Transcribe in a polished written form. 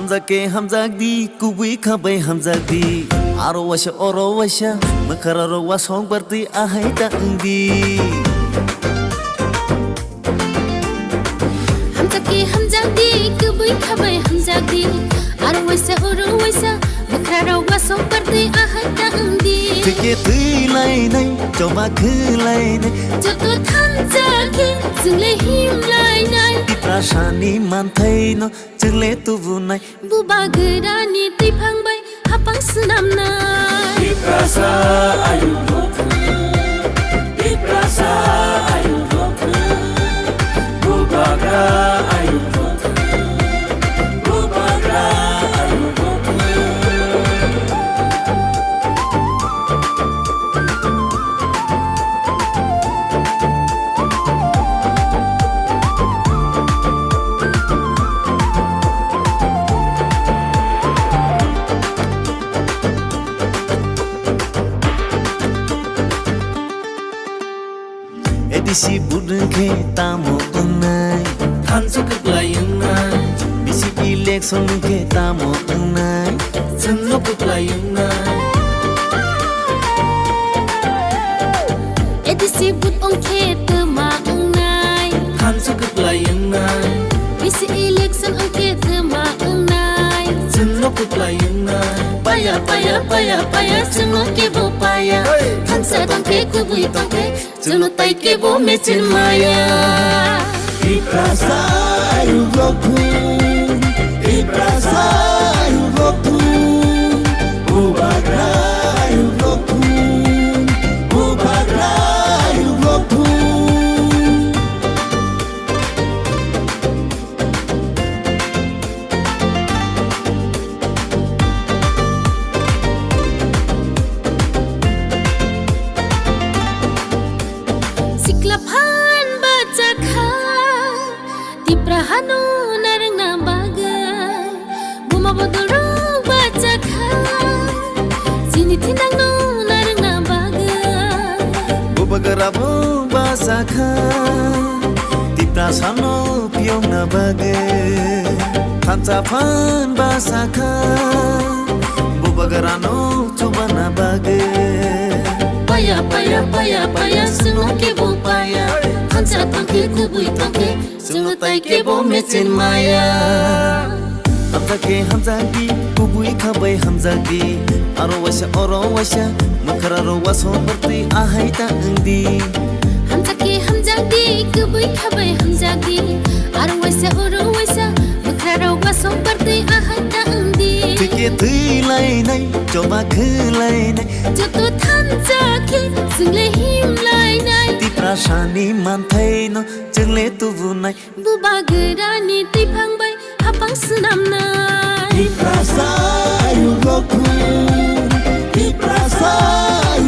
hamzagdi kubi khabai hamzagdi arowasha orowasha makararo wasong berti ahai ta indi hamzagdi kubi khabai hamzagdi arowasha orowasha makararo wasong berti ahai ta indi tike tilai nai coba khilai nai joto thanjaki jungle himlai nai prasani manthai no jungle tubu nai buba gerani tipangbai hapang senam nai Iprasa ayu roku Iprasa ayu roku Bubagra ayu roku Bubagra ayu roku Edisi budengke tamu unai Tansu keklayang nai bisi election ke tamu unai Senlo keklayang nai edisi but ongke tema ngai Tansu keklayang nai bisi election ongke tema ngai Senlo keklayang nai paya paya paya paya cungo ke bo paya hansa dongke kubui dongke cungo tai ke bo mecin maya Iprasa ayu roku Iprasa ayu roku Bubagra ayu roku Bubagra ayu roku siklapan baca kha tiprahanu narang na bagai buma bodoro baca kha sini tinang no narang na bagai bubagarabu basakha tipra sano piong na bage thansa phan basakha bubagarano coba na bage paya paya paya paya sungo ke bo paya hansa tangke kubui tangke sungo tai ke bo mecin maya hamzagdi kubui khabai hamzagdi arowasha orowasha makararo waso berti ahai ta indi hamzagdi kubui khabai hamzagdi arowasa orowasa makraro waso berti ahai ta indi tike tilai nai coba khilai nai joto thanjaki jungle himlai nai prasani manthai no jungle tubu nai buba gerani tipangbai hapang senam nai Iprasa ayu roku Iprasa